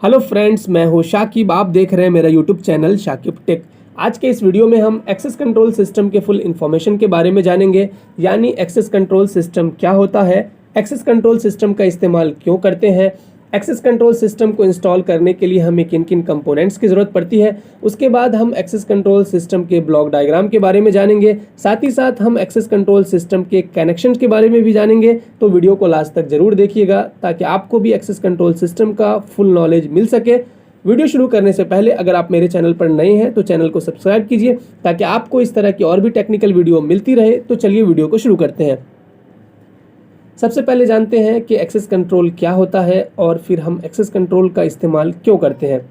Hello friends, मैं हूं शाकिब। आप देख रहे हैं मेरा यूट्यूब चैनल शाकिब टेक। आज के इस वीडियो में हम एक्सेस कंट्रोल सिस्टम के फुल इन्फॉर्मेशन के बारे में जानेंगे, यानी एक्सेस कंट्रोल सिस्टम क्या होता है, एक्सेस कंट्रोल सिस्टम का इस्तेमाल क्यों करते हैं, एक्सेस कंट्रोल सिस्टम को इंस्टॉल करने के लिए हमें किन किन कंपोनेंट्स की ज़रूरत पड़ती है। उसके बाद हम एक्सेस कंट्रोल सिस्टम के ब्लॉक डायग्राम के बारे में जानेंगे। साथ ही साथ हम एक्सेस कंट्रोल सिस्टम के कनेक्शन के बारे में भी जानेंगे। तो वीडियो को लास्ट तक जरूर देखिएगा ताकि आपको भी एक्सेस कंट्रोल सिस्टम का फुल नॉलेज मिल सके। वीडियो शुरू करने से पहले अगर आप मेरे चैनल पर नए हैं तो चैनल को सब्सक्राइब कीजिए ताकि आपको इस तरह की और भी टेक्निकल वीडियो मिलती रहे। तो चलिए वीडियो को शुरू करते हैं। सबसे पहले जानते हैं कि एक्सेस कंट्रोल क्या होता है और फिर हम एक्सेस कंट्रोल का इस्तेमाल क्यों करते हैं।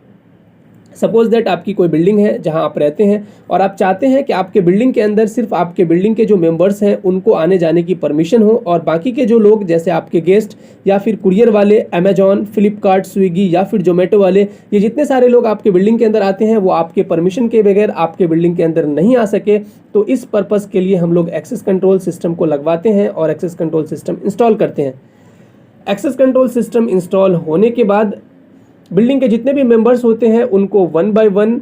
सपोज दैट आपकी कोई बिल्डिंग है जहां आप रहते हैं और आप चाहते हैं कि आपके बिल्डिंग के अंदर सिर्फ आपके बिल्डिंग के जो मेंबर्स हैं उनको आने जाने की परमिशन हो, और बाकी के जो लोग जैसे आपके गेस्ट या फिर कुरियर वाले, अमेजॉन, फ्लिपकार्ट, स्विगी या फिर जोमेटो वाले, ये जितने सारे लोग आपके बिल्डिंग के अंदर आते हैं वो आपके परमिशन के बगैर आपके बिल्डिंग के अंदर नहीं आ सके। तो इस पर्पज़ के लिए हम लोग एक्सेस कंट्रोल सिस्टम को लगवाते हैं और एक्सेस कंट्रोल सिस्टम इंस्टॉल करते हैं। एक्सेस कंट्रोल सिस्टम इंस्टॉल होने के बाद बिल्डिंग के जितने भी मेंबर्स होते हैं उनको वन बाय वन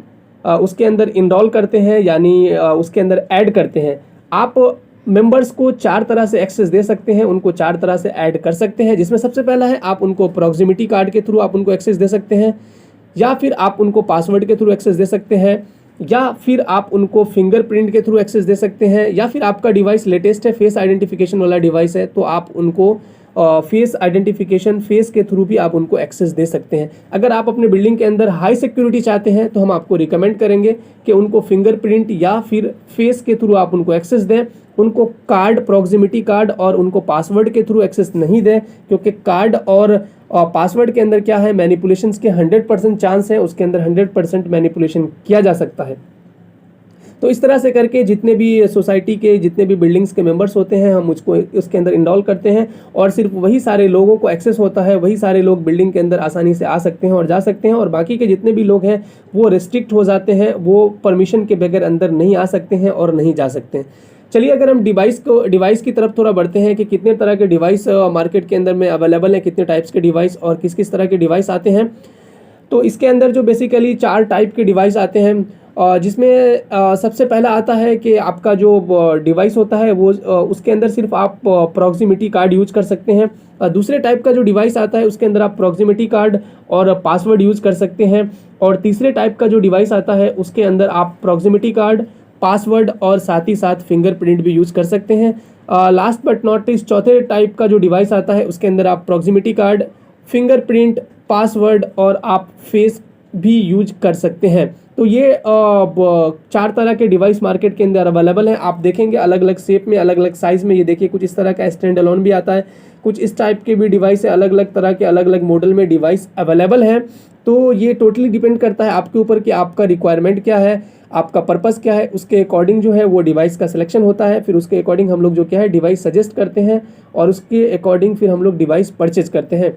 उसके अंदर इनरोल करते हैं, यानी उसके अंदर ऐड करते हैं। आप मेंबर्स को 4 तरह से एक्सेस दे सकते हैं, उनको 4 तरह से ऐड कर सकते हैं, जिसमें सबसे पहला है आप उनको प्रॉक्सिमिटी कार्ड के थ्रू आप उनको एक्सेस दे सकते हैं, या फिर आप उनको पासवर्ड के थ्रू एक्सेस दे सकते हैं, या फिर आप उनको फिंगरप्रिंट के थ्रू एक्सेस दे सकते हैं, या फिर आपका डिवाइस लेटेस्ट है, फेस आइडेंटिफिकेशन वाला डिवाइस है तो आप उनको फेस आइडेंटिफिकेशन फेस के थ्रू भी आप उनको एक्सेस दे सकते हैं। अगर आप अपने बिल्डिंग के अंदर हाई सिक्योरिटी चाहते हैं तो हम आपको रिकमेंड करेंगे कि उनको फिंगरप्रिंट या फिर फेस के थ्रू आप उनको एक्सेस दें। उनको कार्ड, प्रॉक्सिमिटी कार्ड और उनको पासवर्ड के थ्रू एक्सेस नहीं दें, क्योंकि कार्ड और पासवर्ड के अंदर क्या है, मैनिपुलेशंस के 100% चांस है, उसके अंदर 100% मैनिपुलेशन किया जा सकता है। तो इस तरह से करके जितने भी सोसाइटी के जितने भी बिल्डिंग्स के मेंबर्स होते हैं हम उसको उसके अंदर इनरोल करते हैं, और सिर्फ वही सारे लोगों को एक्सेस होता है, वही सारे लोग बिल्डिंग के अंदर आसानी से आ सकते हैं और जा सकते हैं, और बाकी के जितने भी लोग हैं वो रिस्ट्रिक्ट हो जाते हैं, वो परमिशन के बगैर अंदर नहीं आ सकते हैं और नहीं जा सकते हैं। चलिए अगर हम डिवाइस की तरफ थोड़ा बढ़ते हैं कि कितने तरह के डिवाइस मार्केट के अंदर में अवेलेबल हैं, कितने टाइप्स के डिवाइस और किस किस तरह के डिवाइस आते हैं। तो इसके अंदर जो बेसिकली 4 टाइप के डिवाइस आते हैं, जिसमें सबसे पहला आता है कि आपका जो डिवाइस होता है वो उसके अंदर सिर्फ आप प्रॉक्सिमिटी कार्ड यूज कर सकते हैं। दूसरे टाइप का जो डिवाइस आता है उसके अंदर आप प्रॉक्सिमिटी कार्ड और पासवर्ड यूज कर सकते हैं, और तीसरे टाइप का जो डिवाइस आता है उसके अंदर आप प्रॉक्सिमिटी कार्ड, पासवर्ड और साथ ही साथ फिंगरप्रिंट भी यूज कर सकते हैं। लास्ट बट नॉट लीस्ट चौथे टाइप का जो डिवाइस आता है उसके अंदर आप प्रॉक्सिमिटी कार्ड, फिंगरप्रिंट, पासवर्ड और आप फेस भी यूज कर सकते हैं। तो ये 4 तरह के डिवाइस मार्केट के अंदर अवेलेबल हैं। आप देखेंगे अलग अलग शेप में, अलग अलग साइज़ में। ये देखिए कुछ इस तरह का स्टैंड अलोन भी आता है, कुछ इस टाइप के भी डिवाइस है, अलग अलग तरह के अलग अलग मॉडल में डिवाइस अवेलेबल हैं। तो ये टोटली डिपेंड करता है आपके ऊपर कि आपका रिक्वायरमेंट क्या है, आपका पर्पस क्या है, उसके अकॉर्डिंग जो है वो डिवाइस का सिलेक्शन होता है। फिर उसके अकॉर्डिंग हम लोग जो क्या है डिवाइस सजेस्ट करते हैं और उसके अकॉर्डिंग फिर हम लोग डिवाइस परचेज करते हैं।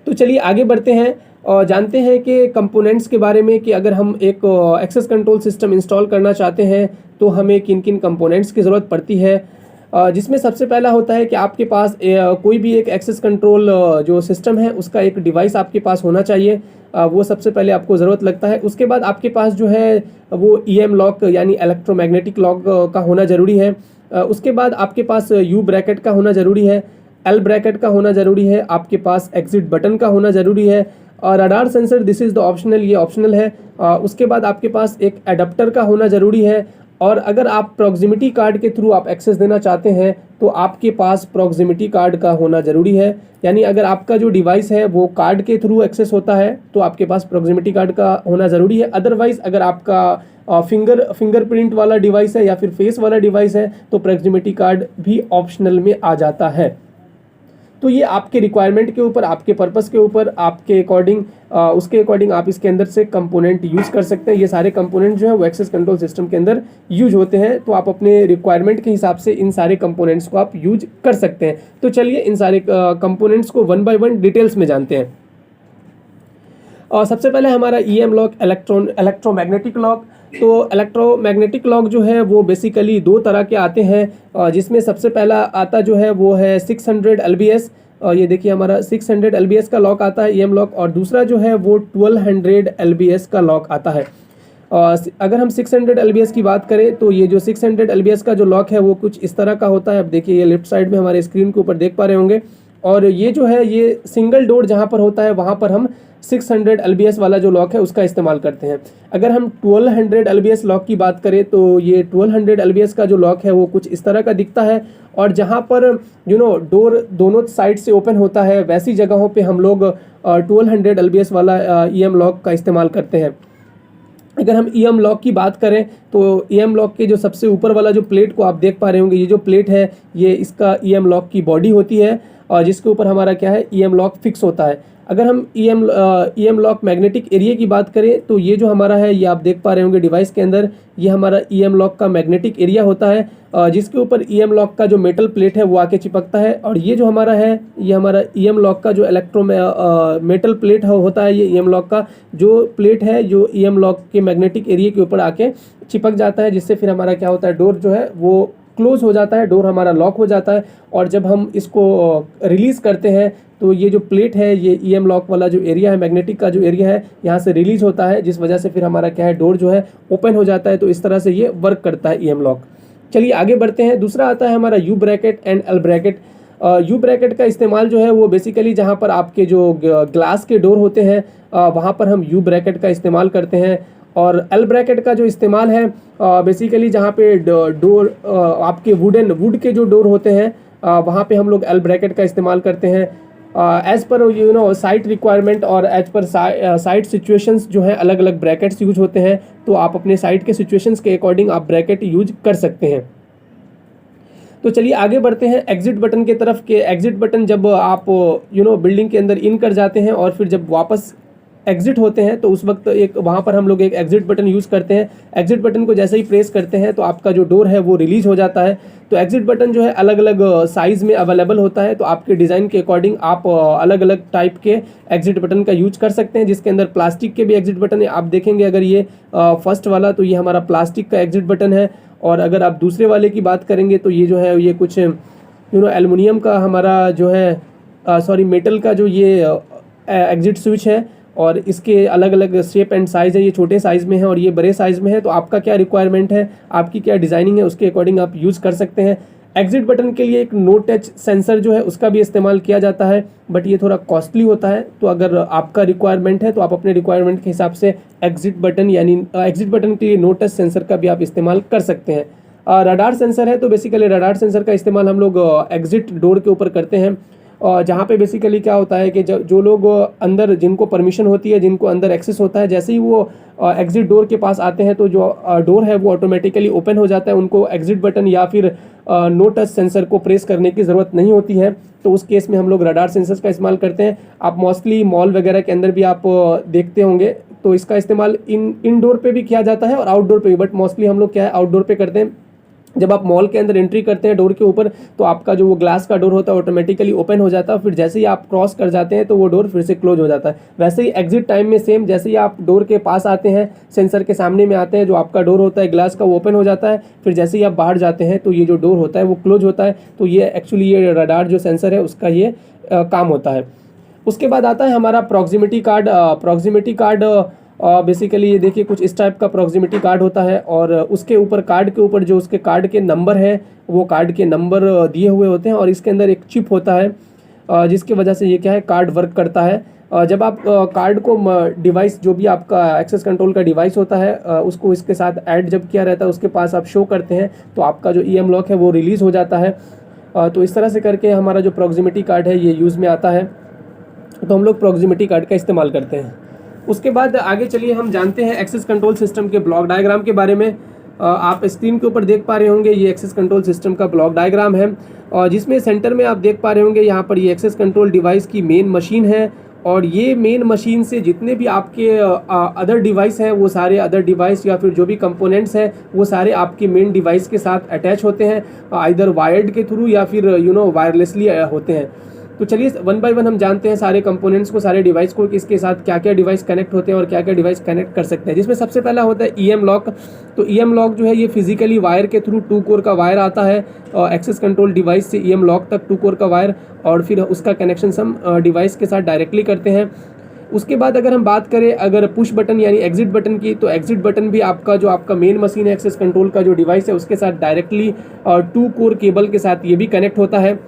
तो चलिए आगे बढ़ते हैं और जानते हैं कि कंपोनेंट्स के बारे में, कि अगर हम एक एक्सेस कंट्रोल सिस्टम इंस्टॉल करना चाहते हैं तो हमें किन किन कंपोनेंट्स की ज़रूरत पड़ती है। जिसमें सबसे पहला होता है कि आपके पास कोई भी एक एक्सेस कंट्रोल जो सिस्टम है उसका एक डिवाइस आपके पास होना चाहिए। वो सबसे पहले आपको ज़रूरत लगता है। उसके बाद आपके पास जो है वो EM लॉक यानी इलेक्ट्रोमैग्नेटिक लॉक का होना ज़रूरी है। उसके बाद आपके पास U ब्रैकेट का होना ज़रूरी है, L ब्रैकेट का होना ज़रूरी है, आपके पास एग्जिट बटन का होना ज़रूरी है, और radar sensor this is the optional, ये ऑप्शनल है। उसके बाद आपके पास एक एडाप्टर का होना ज़रूरी है, और अगर आप प्रॉक्सिमिटी कार्ड के थ्रू आप एक्सेस देना चाहते हैं तो आपके पास प्रॉक्सिमिटी कार्ड का होना ज़रूरी है। यानी अगर आपका जो डिवाइस है वो कार्ड के थ्रू एक्सेस होता है तो आपके पास प्रॉक्सिमिटी कार्ड का होना ज़रूरी है। अदरवाइज़ अगर आपका फिंगरप्रिंट वाला डिवाइस है या फिर फेस वाला डिवाइस है तो प्रॉक्सिमिटी कार्ड भी ऑप्शनल में आ जाता है। तो ये आपके रिक्वायरमेंट के ऊपर, आपके पर्पस के ऊपर, आपके अकॉर्डिंग उसके अकॉर्डिंग आप इसके अंदर से कंपोनेंट यूज़ कर सकते हैं। ये सारे कंपोनेंट जो है वो एक्सेस कंट्रोल सिस्टम के अंदर यूज होते हैं, तो आप अपने रिक्वायरमेंट के हिसाब से इन सारे कंपोनेंट्स को आप यूज कर सकते हैं। तो चलिए इन सारे कंपोनेंट्स को वन बाय वन डिटेल्स में जानते हैं। और सबसे पहले हमारा EM लॉक, इलेक्ट्रोमैग्नेटिक लॉक। तो इलेक्ट्रोमैग्नेटिक लॉक जो है वो बेसिकली दो तरह के आते हैं, जिसमें सबसे पहला आता जो है वो है 600 LBS। ये देखिए हमारा 600 LBS का लॉक आता है EM लॉक, और दूसरा जो है वो 1200 LBS का लॉक आता है। अगर हम 600 LBS की बात करें तो ये जो 600 LBS का जो लॉक है वो कुछ इस तरह का होता है। अब देखिए ये लेफ्ट साइड में हमारे स्क्रीन के ऊपर देख पा रहे होंगे, और ये जो है ये सिंगल डोर जहाँ पर होता है वहाँ पर हम 600 LBS वाला जो लॉक है उसका इस्तेमाल करते हैं। अगर हम 1200 LBS लॉक की बात करें तो ये 1200 LBS का जो लॉक है वो कुछ इस तरह का दिखता है, और जहाँ पर डोर दोनों साइड से ओपन होता है वैसी जगहों पे हम लोग 1200 LBS वाला EM लॉक का इस्तेमाल करते हैं। अगर हम EM लॉक की बात करें तो EM लॉक के जो सबसे ऊपर वाला जो प्लेट को आप देख पा रहे होंगे, ये जो प्लेट है ये इसका EM लॉक की बॉडी होती है, और जिसके ऊपर हमारा क्या है EM लॉक फिक्स होता है। अगर हम EM लॉक मैग्नेटिक एरिया की बात करें तो ये जो हमारा है ये आप देख पा रहे होंगे डिवाइस के अंदर, ये हमारा EM लॉक का मैग्नेटिक एरिया होता है, जिसके ऊपर EM लॉक का जो मेटल प्लेट है वो आके चिपकता है। और ये जो हमारा है ये हमारा EM लॉक का जो मेटल प्लेट होता है, ये EM लॉक का जो प्लेट है जो EM लॉक के मैग्नेटिक एरिया के ऊपर आके चिपक जाता है, जिससे फिर हमारा क्या होता है डोर जो है वो क्लोज हो जाता है, डोर हमारा लॉक हो जाता है। और जब हम इसको रिलीज़ करते हैं तो ये जो प्लेट है ये EM लॉक वाला जो एरिया है, मैग्नेटिक का जो एरिया है, यहाँ से रिलीज होता है, जिस वजह से फिर हमारा क्या है डोर जो है ओपन हो जाता है। तो इस तरह से ये वर्क करता है EM लॉक। चलिए आगे बढ़ते हैं। दूसरा आता है हमारा U bracket and L bracket. U bracket का इस्तेमाल जो है वो बेसिकली जहाँ पर आपके जो ग्लास के डोर होते हैं वहाँ पर हम U ब्रैकेट का इस्तेमाल करते हैं। और L ब्रैकेट का जो इस्तेमाल है बेसिकली जहाँ पे डोर आपके वुड के जो डोर होते हैं वहाँ पे हम लोग L ब्रैकेट का इस्तेमाल करते हैं। एज़ पर साइट रिक्वायरमेंट और एज पर साइट सिचुएशंस जो है अलग अलग ब्रैकेट्स यूज होते हैं, तो आप अपने साइट के सिचुएशंस के अकॉर्डिंग आप ब्रैकेट यूज कर सकते हैं। तो चलिए आगे बढ़ते हैं एग्जिट बटन के तरफ। के एग्जिट बटन जब आप बिल्डिंग के अंदर इन कर जाते हैं और फिर जब वापस एग्जिट होते हैं तो उस वक्त एक वहाँ पर हम लोग एक एग्जिट बटन यूज़ करते हैं। एग्जिट बटन को जैसे ही प्रेस करते हैं तो आपका जो डोर है वो रिलीज हो जाता है। तो एग्जिट बटन जो है अलग अलग साइज़ में अवेलेबल होता है, तो आपके डिज़ाइन के अकॉर्डिंग आप अलग अलग टाइप के एग्जिट बटन का यूज कर सकते हैं, जिसके अंदर प्लास्टिक के भी एग्जिट बटन है। आप देखेंगे अगर ये फर्स्ट वाला तो ये हमारा प्लास्टिक का एग्जिट बटन है, और अगर आप दूसरे वाले की बात करेंगे तो ये जो है ये कुछ एल्युमिनियम का हमारा जो है मेटल का जो ये एग्जिट स्विच है, और इसके अलग अलग शेप एंड साइज़ है। ये छोटे साइज़ में है और ये बड़े साइज़ में है, तो आपका क्या रिक्वायरमेंट है, आपकी क्या डिज़ाइनिंग है, उसके अकॉर्डिंग आप यूज़ कर सकते हैं। एग्जिट बटन के लिए एक नो टच सेंसर जो है उसका भी इस्तेमाल किया जाता है, बट ये थोड़ा कॉस्टली होता है। तो अगर आपका रिक्वायरमेंट है तो आप अपने रिक्वायरमेंट के हिसाब से एग्जिट बटन के लिए नो टच सेंसर का भी आप इस्तेमाल कर सकते हैं। रडार सेंसर है, तो बेसिकली रडार सेंसर का इस्तेमाल हम लोग एग्जिट डोर के ऊपर करते हैं, जहाँ पे बेसिकली क्या होता है कि जो लोग अंदर जिनको परमिशन होती है, जिनको अंदर एक्सेस होता है, जैसे ही वो एग्जिट डोर के पास आते हैं तो जो डोर है वो ऑटोमेटिकली ओपन हो जाता है। उनको एग्जिट बटन या फिर नो टच सेंसर को प्रेस करने की ज़रूरत नहीं होती है, तो उस केस में हम लोग रडार सेंसर का इस्तेमाल करते हैं। आप मोस्टली मॉल वगैरह के अंदर भी आप देखते होंगे, तो इसका इस्तेमाल इनडोर पे भी किया जाता है और आउटडोर पे भी, बट मोस्टली हम लोग क्या है आउटडोर पे करते हैं। जब आप मॉल के अंदर एंट्री करते हैं डोर के ऊपर, तो आपका जो वो ग्लास का डोर होता है ऑटोमेटिकली ओपन हो जाता है, फिर जैसे ही आप क्रॉस कर जाते हैं तो वो डोर फिर से क्लोज हो जाता है। वैसे ही एग्जिट टाइम में सेम, जैसे ही आप डोर के पास आते हैं, सेंसर के सामने में आते हैं, जो आपका डोर होता है ग्लास का वो ओपन हो जाता है, फिर जैसे ही आप बाहर जाते हैं तो ये जो डोर होता है वो क्लोज होता है। तो ये एक्चुअली ये रडार जो सेंसर है उसका ये काम होता है। उसके बाद आता है हमारा proximity card. Proximity card basically ये देखिए कुछ इस टाइप का प्रॉक्सिमिटी कार्ड होता है, और उसके ऊपर कार्ड के ऊपर जो उसके कार्ड के नंबर है वो कार्ड के नंबर दिए हुए होते हैं, और इसके अंदर एक चिप होता है जिसकी वजह से ये क्या है कार्ड वर्क करता है। जब आप कार्ड को डिवाइस जो भी आपका एक्सेस कंट्रोल का डिवाइस होता है उसको इसके साथ ऐड जब किया रहता है उसके पास आप शो करते हैं, तो आपका जो EM लॉक है वो रिलीज़ हो जाता है। तो इस तरह से करके हमारा जो प्रॉक्सिमिटी कार्ड है ये यूज़ में आता है, तो हम लोग प्रॉक्सिमिटी कार्ड का इस्तेमाल करते हैं। उसके बाद आगे चलिए हम जानते हैं एक्सेस कंट्रोल सिस्टम के ब्लॉक डायग्राम के बारे में। आप स्क्रीन के ऊपर देख पा रहे होंगे ये एक्सेस कंट्रोल सिस्टम का ब्लॉक डायग्राम है, और जिसमें सेंटर में आप देख पा रहे होंगे यहाँ पर ये एक्सेस कंट्रोल डिवाइस की मेन मशीन है, और ये मेन मशीन से जितने भी आपके अदर डिवाइस हैं वो सारे अदर डिवाइस या फिर जो भी कंपोनेंट्स हैं वो सारे आपकी मेन डिवाइस के साथ अटैच होते हैं, आइदर वायर्ड के थ्रू या फिर वायरलेसली होते हैं। तो चलिए वन बाय वन हम जानते हैं सारे कंपोनेंट्स को, सारे डिवाइस को, कि इसके साथ क्या क्या डिवाइस कनेक्ट होते हैं और क्या क्या डिवाइस कनेक्ट कर सकते हैं। जिसमें सबसे पहला होता है ईएम लॉक। तो ईएम लॉक जो है ये फिजिकली वायर के थ्रू 2 कोर का वायर आता है एक्सेस कंट्रोल डिवाइस से ईएम लॉक तक 2 कोर का वायर, और फिर उसका कनेक्शन हम डिवाइस के साथ डायरेक्टली करते हैं। उसके बाद अगर हम बात करें अगर पुश बटन यानी एग्जिट बटन की, तो एग्जिट बटन भी आपका मेन मशीन है एक्सेस कंट्रोल का जो डिवाइस है उसके साथ डायरेक्टली 2 कोर केबल के साथ ये भी कनेक्ट होता है।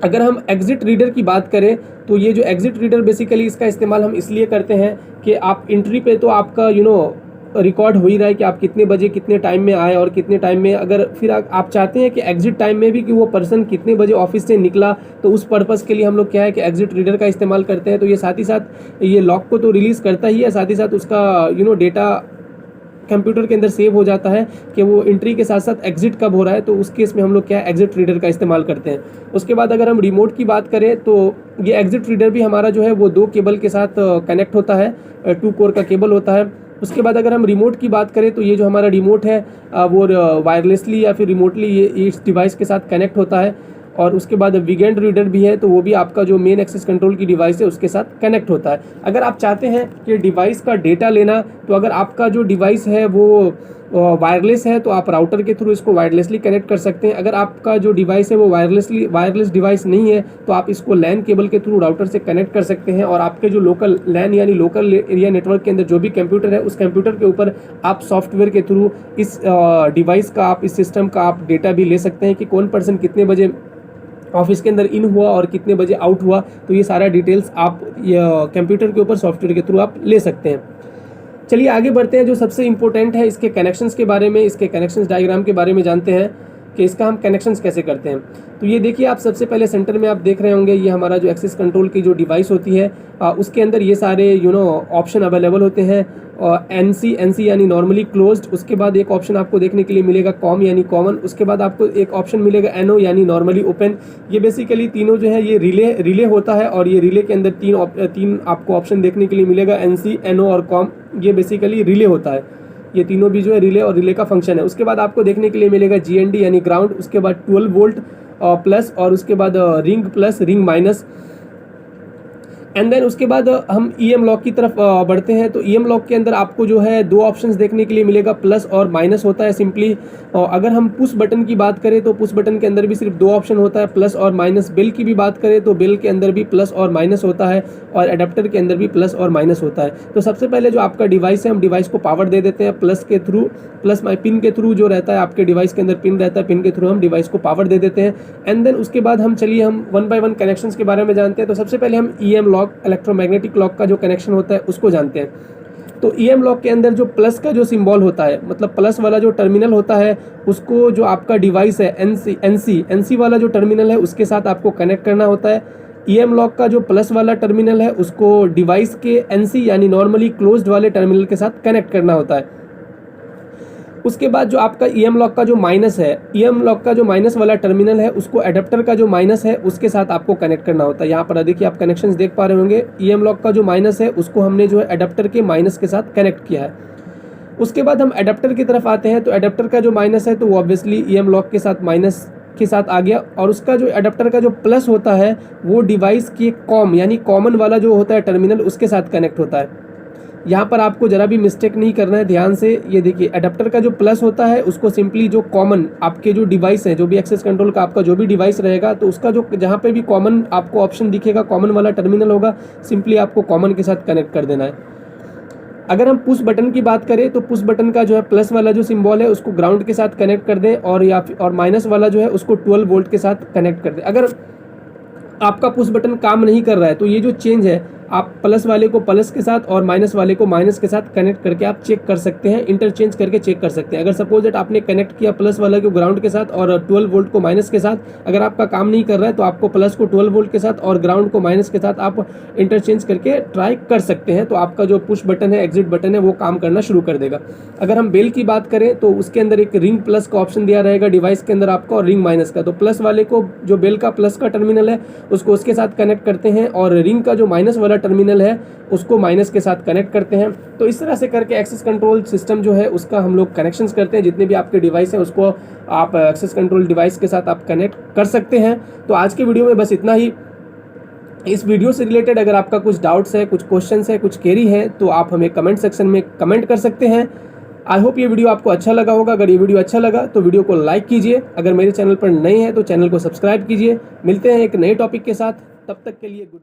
अगर हम एग्जिट रीडर की बात करें तो ये जो एग्जिट रीडर बेसिकली इसका इस्तेमाल हम इसलिए करते हैं कि आप एंट्री पे तो आपका रिकॉर्ड हो ही रहा है कि आप कितने बजे कितने टाइम में आए और कितने टाइम में, अगर फिर आप चाहते हैं कि एग्जिट टाइम में भी कि वो पर्सन कितने बजे ऑफिस से निकला, तो उस पर्पज़ के लिए हम लोग क्या है कि एग्जिट रीडर का इस्तेमाल करते हैं। तो ये साथ ही साथ ये लॉक को तो रिलीज़ करता ही है, साथ ही साथ उसका डेटा कंप्यूटर के अंदर सेव हो जाता है कि वो एंट्री के साथ साथ एग्जिट कब हो रहा है। तो उस केस में हम लोग क्या है एग्जिट रीडर का इस्तेमाल करते हैं। उसके बाद अगर हम रिमोट की बात करें तो ये एग्जिट रीडर भी हमारा जो है वो 2 केबल के साथ कनेक्ट होता है, 2 कोर का केबल होता है। उसके बाद अगर हम रिमोट की बात करें तो ये जो हमारा रिमोट है वो वायरलेसली या फिर रिमोटली ये इस डिवाइस के साथ कनेक्ट होता है। और उसके बाद वीगेंड रीडर भी है, तो वो भी आपका जो मेन एक्सेस कंट्रोल की डिवाइस है उसके साथ कनेक्ट होता है। अगर आप चाहते हैं कि डिवाइस का डेटा लेना, तो अगर आपका जो डिवाइस है वो वायरलेस है तो आप राउटर के थ्रू इसको वायरलेसली कनेक्ट कर सकते हैं। अगर आपका जो डिवाइस है वो वायरलेस डिवाइस नहीं है तो आप इसको लैन केबल के थ्रू राउटर से कनेक्ट कर सकते हैं, और आपके जो लोकल लैन यानी लोकल एरिया नेटवर्क के अंदर जो भी कंप्यूटर है उस कंप्यूटर के ऊपर आप सॉफ्टवेयर के थ्रू इस डिवाइस का, आप इस सिस्टम का आप डेटा भी ले सकते हैं कि कौन पर्सन कितने बजे ऑफिस के अंदर इन हुआ और कितने बजे आउट हुआ। तो ये सारा डिटेल्स आप कंप्यूटर के ऊपर सॉफ्टवेयर के थ्रू आप ले सकते हैं। चलिए आगे बढ़ते हैं। जो सबसे इम्पोर्टेंट है इसके कनेक्शंस के बारे में, इसके कनेक्शंस डायग्राम के बारे में जानते हैं कि इसका हम कनेक्शंस कैसे करते हैं। तो ये देखिए आप सबसे पहले सेंटर में आप देख रहे होंगे ये हमारा जो एक्सेस कंट्रोल की जो डिवाइस होती है उसके अंदर ये सारे ऑप्शन अवेलेबल होते हैं। एनसी यानी नॉर्मली क्लोज्ड, उसके बाद एक ऑप्शन आपको देखने के लिए मिलेगा कॉम यानी कॉमन, उसके बाद आपको एक ऑप्शन मिलेगा एनओ यानी नॉर्मली ओपन। ये बेसिकली तीनों जो है ये रिले होता है, और ये रिले के अंदर तीन आपको ऑप्शन देखने के लिए मिलेगा, एनसी, एनओ और कॉम। ये बेसिकली रिले होता है, ये तीनों भी जो है रिले और रिले का फंक्शन है। उसके बाद आपको देखने के लिए मिलेगा जीएनडी यानी ग्राउंड, उसके बाद 12 वोल्ट प्लस, और उसके बाद ring plus, ring minus. And then उसके बाद हम ईएम लॉक की तरफ बढ़ते हैं। तो ईएम लॉक के अंदर आपको जो है 2 ऑप्शंस देखने के लिए मिलेगा, प्लस और माइनस होता है सिंपली। अगर हम पुश बटन की बात करें तो पुश बटन के अंदर भी सिर्फ 2 ऑप्शन होता है, प्लस और माइनस। बेल की भी बात करें तो बेल के अंदर भी प्लस और माइनस होता है, और एडाप्टर के अंदर भी प्लस और माइनस होता है। तो सबसे पहले जो आपका डिवाइस है हम डिवाइस को पावर दे देते हैं प्लस के थ्रू, पिन के थ्रू जो रहता है आपके डिवाइस के अंदर पिन रहता है, पिन के थ्रू हम डिवाइस को पावर दे देते हैं। एंड देन उसके बाद हम वन बाय वन कनेक्शंस के बारे में जानते हैं। तो सबसे पहले हम ईएम लॉक, इलेक्ट्रोमैग्नेटिक लॉक का जो कनेक्शन होता है उसको जानते हैं। तो ईएम लॉक के अंदर जो प्लस का जो सिंबल होता है, मतलब प्लस वाला जो टर्मिनल होता है, उसको जो आपका डिवाइस है एनसी वाला जो टर्मिनल है उसके साथ आपको कनेक्ट करना होता है। ईएम लॉक का जो प्लस वाला टर्मिनल है उसको डिवाइस के एनसी यानी नॉर्मली क्लोज्ड वाले टर्मिनल के साथ कनेक्ट करना होता है। उसके बाद जो आपका ईएम लॉक का जो माइनस है, ईएम लॉक का जो माइनस वाला टर्मिनल है उसको एडाप्टर का जो माइनस है उसके साथ आपको कनेक्ट करना होता है। यहाँ पर देखिए आप कनेक्शंस देख पा रहे होंगे, ईएम लॉक का जो माइनस है उसको हमने जो है एडाप्टर के माइनस के साथ कनेक्ट किया है। उसके बाद हम एडाप्टर की तरफ आते हैं। तो एडाप्टर का जो माइनस है तो वो ऑब्वियसली ईएम लॉक के साथ माइनस के साथ आ गया, और उसका जो एडाप्टर का जो प्लस होता है वो डिवाइस के कॉम यानी कॉमन वाला जो होता है टर्मिनल उसके साथ कनेक्ट होता है। यहाँ पर आपको जरा भी मिस्टेक नहीं करना है, ध्यान से ये देखिए एडाप्टर का जो प्लस होता है उसको सिंपली जो कॉमन आपके जो डिवाइस है, जो भी एक्सेस कंट्रोल का आपका जो भी डिवाइस रहेगा, तो उसका जो जहाँ पे भी कॉमन आपको ऑप्शन दिखेगा, कॉमन वाला टर्मिनल होगा, सिंपली आपको कॉमन के साथ कनेक्ट कर देना है। अगर हम पुश बटन की बात करें तो पुश बटन का जो है प्लस वाला जो सिंबल है उसको ग्राउंड के साथ कनेक्ट कर दें, और माइनस वाला जो है उसको 12 वोल्ट के साथ कनेक्ट कर दें। अगर आपका पुश बटन काम नहीं कर रहा है तो ये जो चेंज है आप प्लस वाले को प्लस के साथ और माइनस वाले को माइनस के साथ कनेक्ट करके आप चेक कर सकते हैं, इंटरचेंज करके चेक कर सकते हैं। अगर सपोज दैट आपने कनेक्ट किया प्लस वाला को ग्राउंड के साथ और 12 वोल्ट को माइनस के साथ, अगर आपका काम नहीं कर रहा है तो आपको प्लस को 12 वोल्ट के साथ और ग्राउंड को माइनस के साथ आप इंटरचेंज करके ट्राई कर सकते हैं। तो आपका जो पुश बटन है, एग्जिट बटन है, वो काम करना शुरू कर देगा। अगर हम बेल की बात करें तो उसके अंदर एक रिंग प्लस का ऑप्शन दिया रहेगा डिवाइस के अंदर आपको, और रिंग माइनस का। तो प्लस वाले को जो बेल का प्लस का टर्मिनल है उसको उसके साथ कनेक्ट करते हैं, और रिंग का जो माइनस वाला टर्मिनल है उसको माइनस के साथ कनेक्ट करते हैं। तो इस तरह से करके एक्सेस कंट्रोल सिस्टम जो है उसका हम लोग कनेक्शंस करते हैं। जितने भी आपके डिवाइस है उसको आप एक्सेस कंट्रोल डिवाइस के साथ आप कनेक्ट कर सकते हैं। तो आज के वीडियो में बस इतना ही। इस वीडियो से रिलेटेड अगर आपका कुछ डाउट्स है, कुछ क्वेश्चंस है, कुछ क्वेरी है तो आप हमें कमेंट सेक्शन में कमेंट कर सकते हैं। आई होप ये वीडियो आपको अच्छा लगा होगा। अगर ये वीडियो अच्छा लगा तो वीडियो को लाइक कीजिए। अगर मेरे चैनल पर नए हैं तो चैनल को सब्सक्राइब कीजिए। मिलते हैं एक नए टॉपिक के साथ, तब तक के लिए गुड बाय।